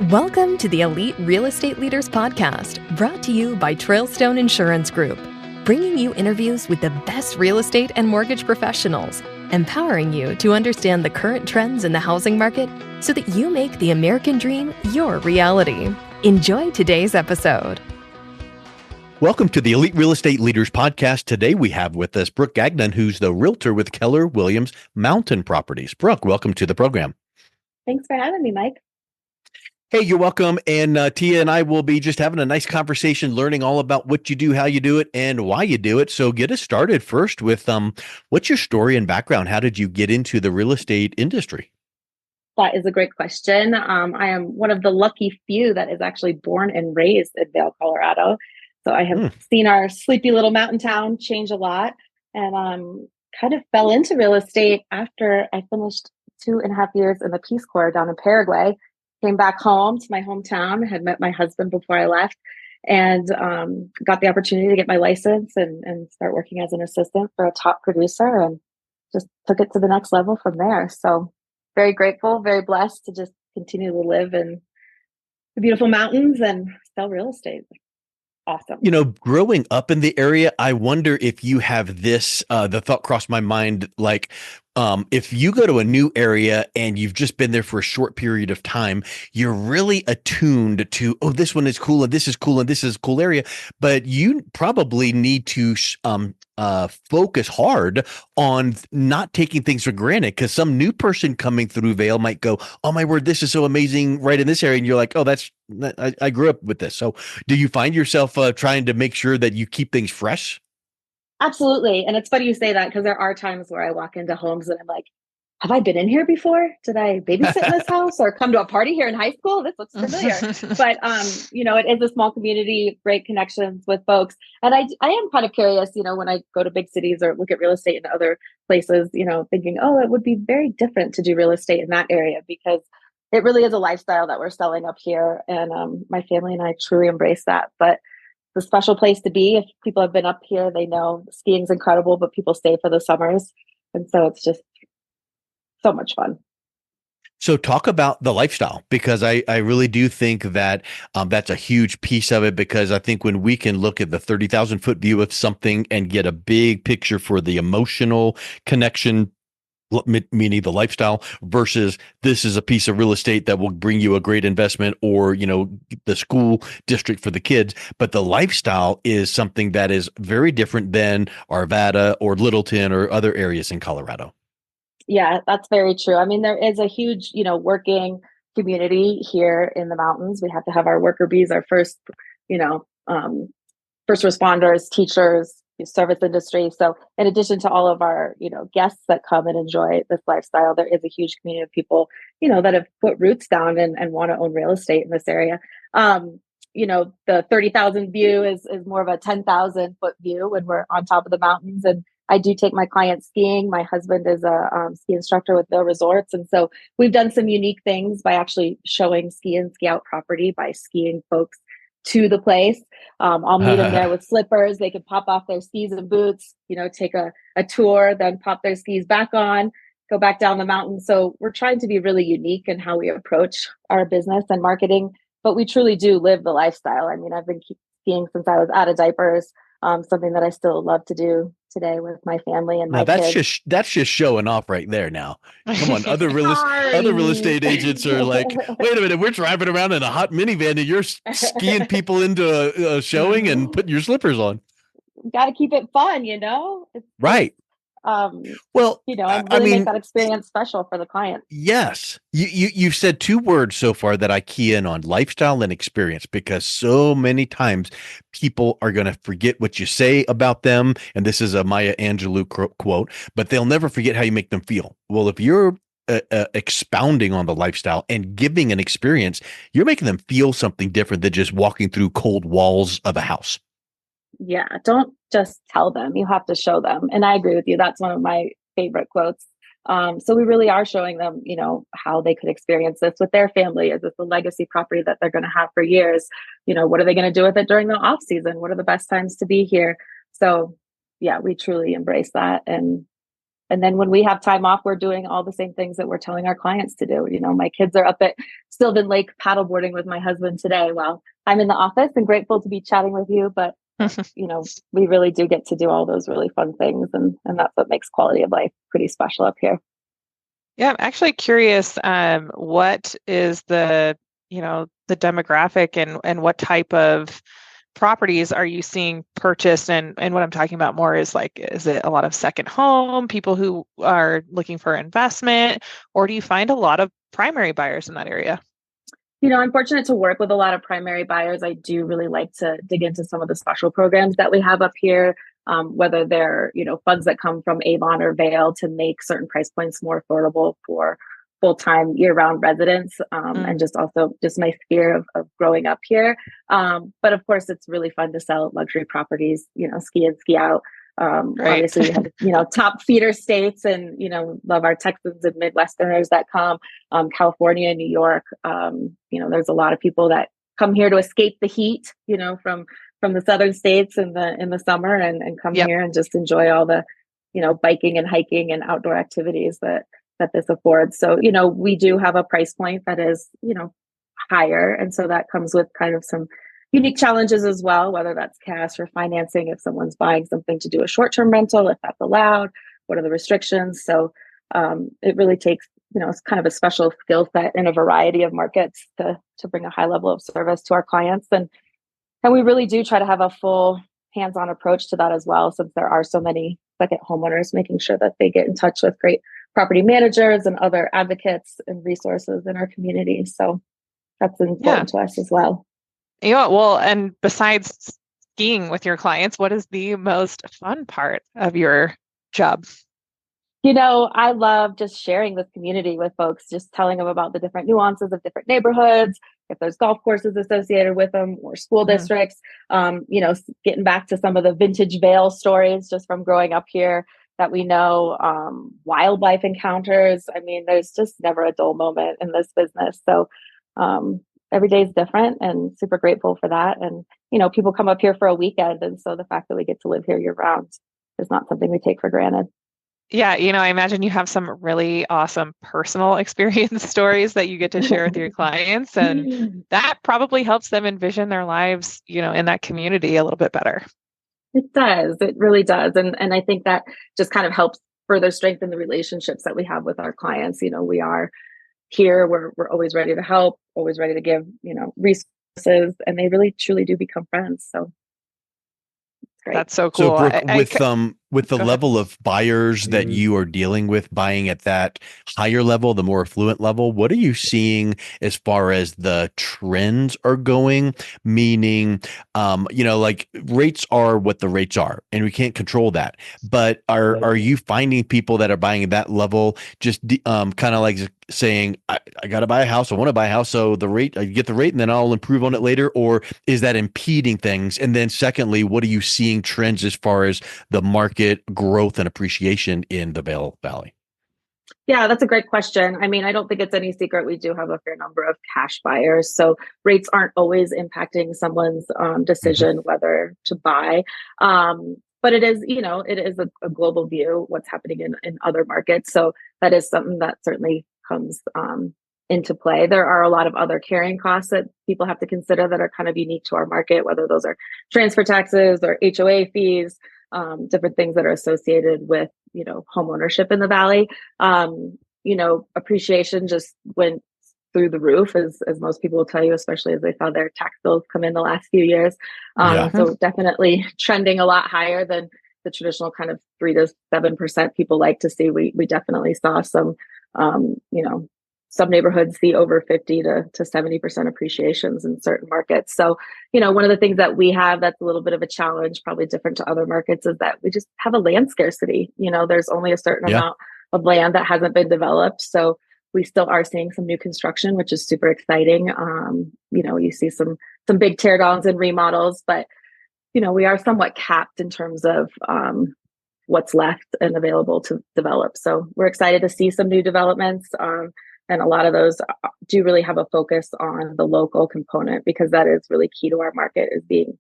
Welcome to the Elite Real Estate Leaders Podcast, brought to you by Trailstone Insurance Group, bringing you interviews with the best real estate and mortgage professionals, empowering you to understand the current trends in the housing market so that you make the American dream your reality. Enjoy today's episode. Welcome to the Elite Real Estate Leaders Podcast. Today we have with us Brooke Gagnon, who's the Realtor with Keller Williams Mountain Properties. Brooke, welcome to the program. Thanks for having me, Mike. Hey, you're welcome. And Tia and I will be just having a nice conversation, learning all about what you do, how you do it, and why you do it. So get us started first with what's your story and background? How did you get into the real estate industry? That is a great question. I am one of the lucky few that is actually born and raised in Vail, Colorado. So I have seen our sleepy little mountain town change a lot, and kind of fell into real estate after I finished 2.5 years in the Peace Corps down in Paraguay. Came back home to my hometown, had met my husband before I left, and got the opportunity to get my license and start working as an assistant for a top producer, and just took it to the next level from there. So very grateful, very blessed to just continue to live in the beautiful mountains and sell real estate. Awesome. You know, growing up in the area, I wonder if you have this, the thought crossed my mind, like, if you go to a new area and you've just been there for a short period of time, you're really attuned to, oh, this one is cool and this is cool and this is a cool area. But you probably need to focus hard on not taking things for granted, because some new person coming through Vail might go, oh my word, this is so amazing right in this area. And you're like, oh, I grew up with this. So do you find yourself trying to make sure that you keep things fresh? Absolutely. And it's funny you say that, because there are times where I walk into homes and I'm like, have I been in here before? Did I babysit in this house or come to a party here in high school? This looks familiar. But, it is a small community, great connections with folks. And I am kind of curious, when I go to big cities or look at real estate in other places, thinking, oh, it would be very different to do real estate in that area, because it really is a lifestyle that we're selling up here. And my family and I truly embrace that. But it's a special place to be. If people have been up here, they know skiing's incredible, but people stay for the summers. And so it's just so much fun. So talk about the lifestyle, because I really do think that that's a huge piece of it, because I think when we can look at the 30,000 foot view of something and get a big picture for the emotional connection, meaning the lifestyle, versus this is a piece of real estate that will bring you a great investment, or, the school district for the kids. But the lifestyle is something that is very different than Arvada or Littleton or other areas in Colorado. Yeah, that's very true. I mean, there is a huge, working community here in the mountains. We have to have our worker bees, our first, first responders, teachers, service industry. So in addition to all of our, guests that come and enjoy this lifestyle, there is a huge community of people, that have put roots down and want to own real estate in this area. The 30,000 view is more of a 10,000 foot view when we're on top of the mountains. And I do take my clients skiing. My husband is a ski instructor with Vail Resorts. And so we've done some unique things by actually showing ski in, ski out property by skiing folks to the place. I'll meet them there with slippers. They can pop off their skis and boots, take a tour, then pop their skis back on, go back down the mountain. So we're trying to be really unique in how we approach our business and marketing, but we truly do live the lifestyle. I mean, I've been skiing since I was out of diapers, something that I still love to do today with my family and my kids. That's just showing off right there. Now, come on, other real estate agents are like, wait a minute, we're driving around in a hot minivan and you're skiing people into a showing and putting your slippers on. Got to keep it fun, Right. Well, and really make that experience special for the client. Yes. You've said two words so far that I key in on: lifestyle and experience, because so many times people are going to forget what you say about them. And this is a Maya Angelou quote, but they'll never forget how you make them feel. Well, if you're expounding on the lifestyle and giving an experience, you're making them feel something different than just walking through cold walls of a house. Yeah, don't just tell them. You have to show them. And I agree with you. That's one of my favorite quotes. So we really are showing them, how they could experience this with their family. Is this a legacy property that they're going to have for years? What are they going to do with it during the off season? What are the best times to be here? So yeah, we truly embrace that. And And then when we have time off, we're doing all the same things that we're telling our clients to do. My kids are up at Sylvan Lake paddleboarding with my husband today while I'm in the office, and grateful to be chatting with you. But, we really do get to do all those really fun things. And that's what makes quality of life pretty special up here. Yeah, I'm actually curious, what is the demographic and what type of properties are you seeing purchased? And what I'm talking about more is is it a lot of second home, people who are looking for investment, or do you find a lot of primary buyers in that area? I'm fortunate to work with a lot of primary buyers. I do really like to dig into some of the special programs that we have up here, whether they're, funds that come from Avon or Vail to make certain price points more affordable for full-time year-round residents, and just my sphere of growing up here. But of course, it's really fun to sell luxury properties, ski in, ski out. Right. Obviously, we have, top feeder states and, love our Texans and Midwesterners that come, California, New York. There's a lot of people that come here to escape the heat, from the southern states in the summer and come here and just enjoy all the, biking and hiking and outdoor activities that this affords. So, we do have a price point that is, higher. And so that comes with kind of some unique challenges as well, whether that's cash or financing, if someone's buying something to do a short-term rental, if that's allowed, what are the restrictions? So it really takes, it's kind of a special skill set in a variety of markets to bring a high level of service to our clients. And we really do try to have a full hands-on approach to that as well, since there are so many second homeowners, making sure that they get in touch with great property managers and other advocates and resources in our community. So that's important to us as well. Yeah, well, and besides skiing with your clients, what is the most fun part of your job? I love just sharing this community with folks, just telling them about the different nuances of different neighborhoods, if there's golf courses associated with them or school districts, getting back to some of the vintage Vail stories just from growing up here that we know, wildlife encounters. I mean, there's just never a dull moment in this business. So every day is different, and super grateful for that. And, people come up here for a weekend. And so the fact that we get to live here year round is not something we take for granted. Yeah, I imagine you have some really awesome personal experience stories that you get to share with your clients, and that probably helps them envision their lives, in that community a little bit better. It does. It really does. And I think that just kind of helps further strengthen the relationships that we have with our clients. We are here, we're always ready to help, always ready to give, resources, and they really truly do become friends. So it's great. That's so cool. So Brooke, with the level of buyers that Mm-hmm. you are dealing with, buying at that higher level, the more affluent level, what are you seeing as far as the trends are going? Meaning, rates are what the rates are, and we can't control that. But are you finding people that are buying at that level just kind of like saying, I got to buy a house, I want to buy a house, so the rate, I get the rate, and then I'll improve on it later? Or is that impeding things? And then secondly, what are you seeing trends as far as the market growth and appreciation in the Vail Valley? Yeah, that's a great question. I mean, I don't think it's any secret we do have a fair number of cash buyers. So rates aren't always impacting someone's decision whether to buy. But it is, it is a global view, what's happening in other markets. So that is something that certainly comes into play. There are a lot of other carrying costs that people have to consider that are kind of unique to our market, whether those are transfer taxes or HOA fees, different things that are associated with, home ownership in the Valley. Appreciation just went through the roof, as most people will tell you, especially as they saw their tax bills come in the last few years. So definitely trending a lot higher than the traditional kind of 3 to 7% people like to see. We definitely saw some, some neighborhoods see over 50 to 70% appreciations in certain markets. So, one of the things that we have that's a little bit of a challenge, probably different to other markets, is that we just have a land scarcity. There's only a certain amount of land that hasn't been developed. So we still are seeing some new construction, which is super exciting. You see some big tear downs and remodels, but, we are somewhat capped in terms of what's left and available to develop. So we're excited to see some new developments. And a lot of those do really have a focus on the local component, because that is really key to our market, is being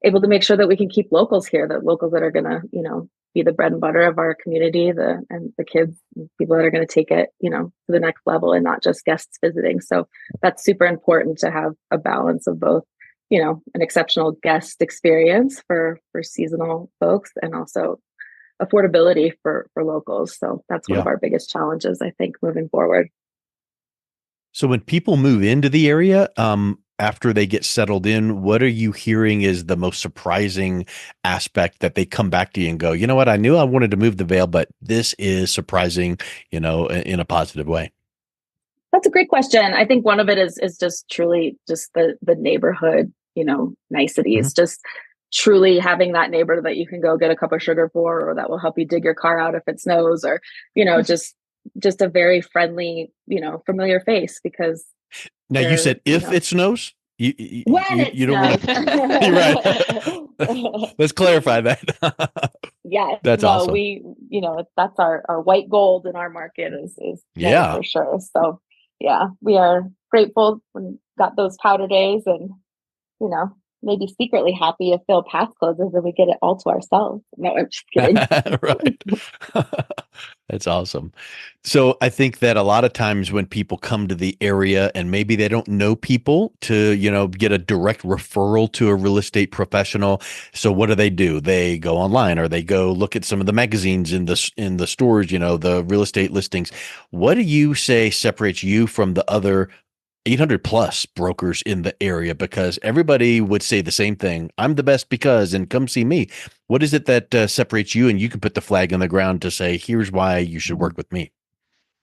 able to make sure that we can keep locals here, that locals that are going to, be the bread and butter of our community, and the kids, people that are going to take it, to the next level and not just guests visiting. So that's super important to have a balance of both, an exceptional guest experience for seasonal folks and also affordability for locals. So that's one of our biggest challenges, I think, moving forward. So when people move into the area, after they get settled in, what are you hearing is the most surprising aspect that they come back to you and go, you know what, I knew I wanted to move to Vail, but this is surprising, in a positive way? That's a great question. I think one of it is just truly just the neighborhood, niceties, just truly having that neighbor that you can go get a cup of sugar for, or that will help you dig your car out if it snows, or, just a very friendly, familiar face, because now you said if it snows, you don't want to. You're right. Let's clarify that. Yes, that's awesome. We, that's our white gold in our market is for sure. So yeah, we are grateful when we got those powder days, and maybe secretly happy if Phil Pass closes and we get it all to ourselves. No, I'm just kidding. Right. That's awesome. So I think that a lot of times when people come to the area and maybe they don't know people to, get a direct referral to a real estate professional. So what do? They go online, or they go look at some of the magazines in the stores, the real estate listings. What do you say separates you from the other 800 plus brokers in the area? Because everybody would say the same thing. I'm the best because, and come see me. What is it that separates you? And you can put the flag on the ground to say, here's why you should work with me.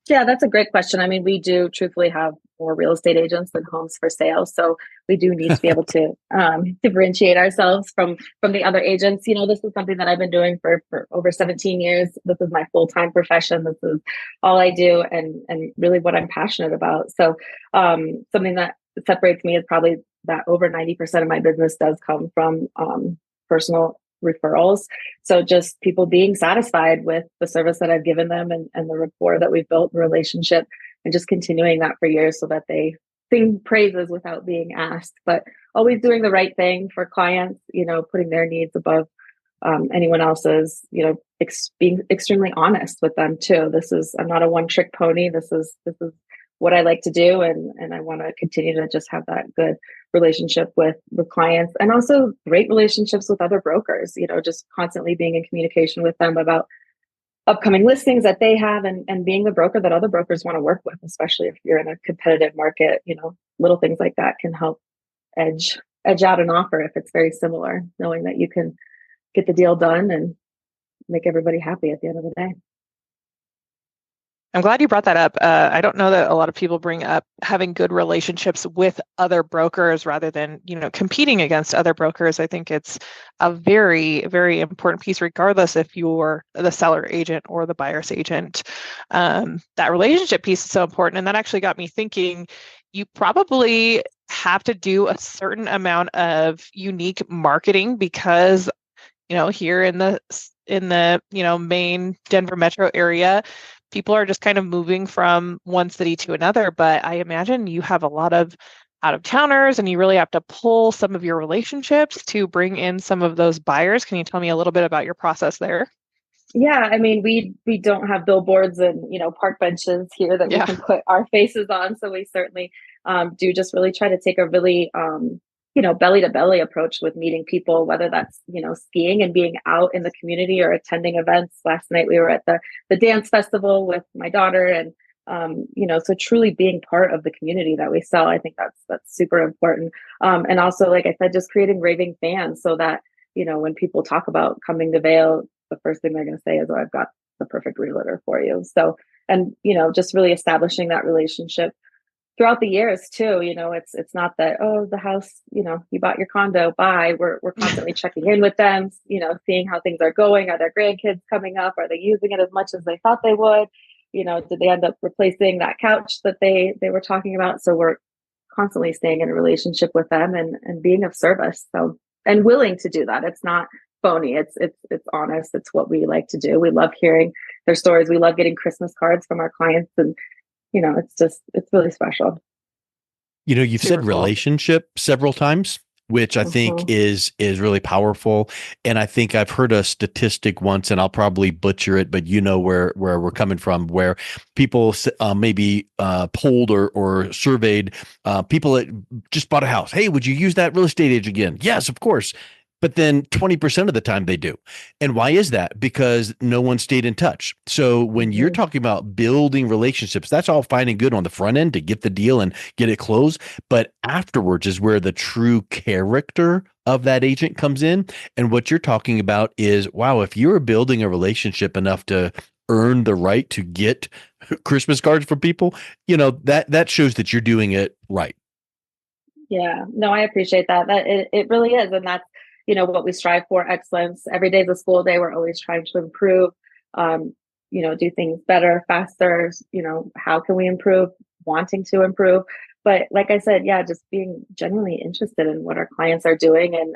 Yeah, that's a great question. I mean, we do truthfully have more real estate agents than homes for sale. So we do need to be able to differentiate ourselves from the other agents. This is something that I've been doing for over 17 years. This is my full-time profession. This is all I do, and really what I'm passionate about. So something that separates me is probably that over 90% of my business does come from personal referrals. So just people being satisfied with the service that I've given them, and the rapport that we've built, the relationship, and just continuing that for years so that they sing praises without being asked, but always doing the right thing for clients, putting their needs above anyone else's, being extremely honest with them too. I'm not a one-trick pony. This is what I like to do. And I want to continue to just have that good relationship with clients, and also great relationships with other brokers, just constantly being in communication with them about upcoming listings that they have, and being the broker that other brokers want to work with, especially if you're in a competitive market. Little things like that can help edge out an offer if it's very similar, knowing that you can get the deal done and make everybody happy at the end of the day. I'm glad you brought that up. I don't know that a lot of people bring up having good relationships with other brokers rather than, competing against other brokers. I think it's a very, very important piece, regardless if you're the seller agent or the buyer's agent. That relationship piece is so important. And that actually got me thinking, you probably have to do a certain amount of unique marketing because, here in the main Denver metro area, people are just kind of moving from one city to another. But I imagine you have a lot of out-of-towners, and you really have to pull some of your relationships to bring in some of those buyers. Can you tell me a little bit about your process there? Yeah, I mean, we don't have billboards and, park benches here that we can put our faces on. So we certainly do just really try to take a really, belly to belly approach with meeting people, whether that's, skiing and being out in the community or attending events. Last night we were at the dance festival with my daughter, and, so truly being part of the community that we sell. I think that's super important. And also, like I said, just creating raving fans so that, when people talk about coming to Vail, the first thing they're going to say is, "Oh, I've got the perfect realtor for you." So, and, just really establishing that relationship throughout the years too. It's not that, oh, the house, you bought your condo, bye. We're constantly checking in with them, seeing how things are going. Are their grandkids coming up? Are they using it as much as they thought they would? Did they end up replacing that couch that they were talking about? So we're constantly staying in a relationship with them and being of service. So, and willing to do that. It's not phony. It's honest. It's what we like to do. We love hearing their stories. We love getting Christmas cards from our clients, and it's really special. You've said relationship several times. which I think is really powerful. And I think I've heard a statistic once, and I'll probably butcher it, but you know where we're coming from, where people maybe polled or surveyed people that just bought a house. Hey, would you use that real estate agent again? Yes, of course. But then 20% of the time they do. And why is that? Because no one stayed in touch. So when you're talking about building relationships, that's all fine and good on the front end to get the deal and get it closed. But afterwards is where the true character of that agent comes in. And what you're talking about is, wow, if you're building a relationship enough to earn the right to get Christmas cards from people, that shows that you're doing it right. Yeah, no, I appreciate that. It really is. And that's, what we strive for, excellence. Every day is a school day. We're always trying to improve, do things better, faster. How can we improve? Wanting to improve. But like I said, yeah, just being genuinely interested in what our clients are doing. And,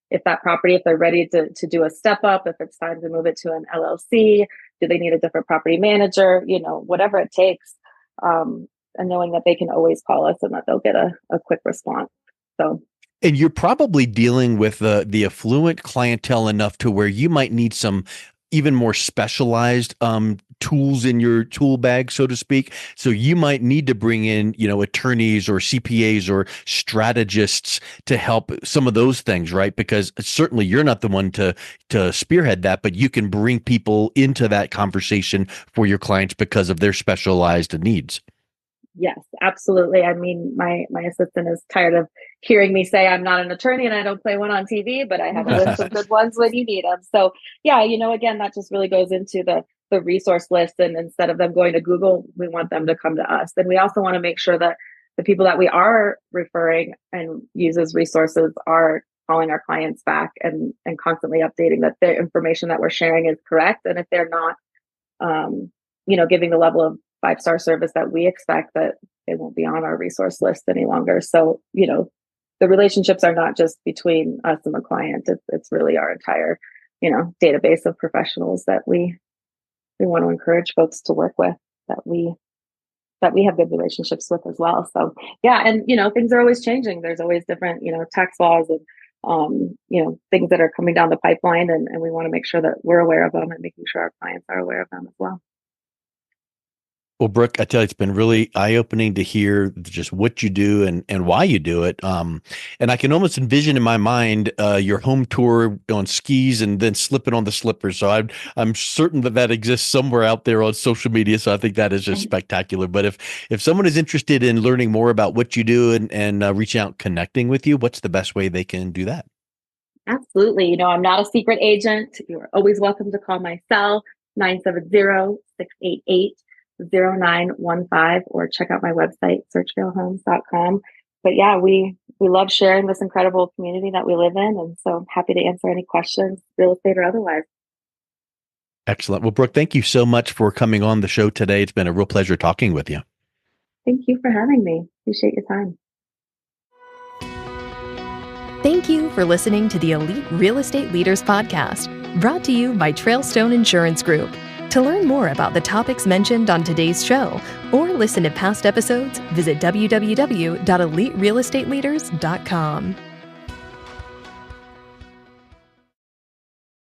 if that property, if they're ready to do a step up, if it's time to move it to an LLC, do they need a different property manager, whatever it takes. And knowing that they can always call us and that they'll get a quick response. So. And you're probably dealing with the affluent clientele enough to where you might need some even more specialized tools in your tool bag, so to speak. So you might need to bring in, attorneys or CPAs or strategists to help some of those things, right? Because certainly you're not the one to spearhead that, but you can bring people into that conversation for your clients because of their specialized needs. Yes, absolutely. I mean, my assistant is tired of hearing me say I'm not an attorney and I don't play one on TV, but I have a list of good ones when you need them. So yeah, again, that just really goes into the resource list. And instead of them going to Google, we want them to come to us. And we also want to make sure that the people that we are referring and use as resources are calling our clients back and constantly updating that the information that we're sharing is correct. And if they're not, giving the level of 5-star service that we expect, that they won't be on our resource list any longer. So, the relationships are not just between us and the client. It's really our entire, database of professionals that we want to encourage folks to work with, that we have good relationships with as well. So yeah. And, things are always changing. There's always different, tax laws and, things that are coming down the pipeline. And we want to make sure that we're aware of them and making sure our clients are aware of them as well. Well, Brooke, I tell you, it's been really eye-opening to hear just what you do and why you do it. And I can almost envision in my mind your home tour on skis and then slipping on the slippers. So I'm certain that exists somewhere out there on social media. So I think that is just spectacular. But if someone is interested in learning more about what you do and reaching out, connecting with you, what's the best way they can do that? Absolutely. I'm not a secret agent. You're always welcome to call my cell, 970-688-0915, or check out my website, searchvailhomes.com. But yeah, we love sharing this incredible community that we live in. And so I'm happy to answer any questions, real estate or otherwise. Excellent. Well, Brooke, thank you so much for coming on the show today. It's been a real pleasure talking with you. Thank you for having me. Appreciate your time. Thank you for listening to the Elite Real Estate Leaders Podcast, brought to you by Trailstone Insurance Group. To learn more about the topics mentioned on today's show or listen to past episodes, visit www.eliterealestateleaders.com.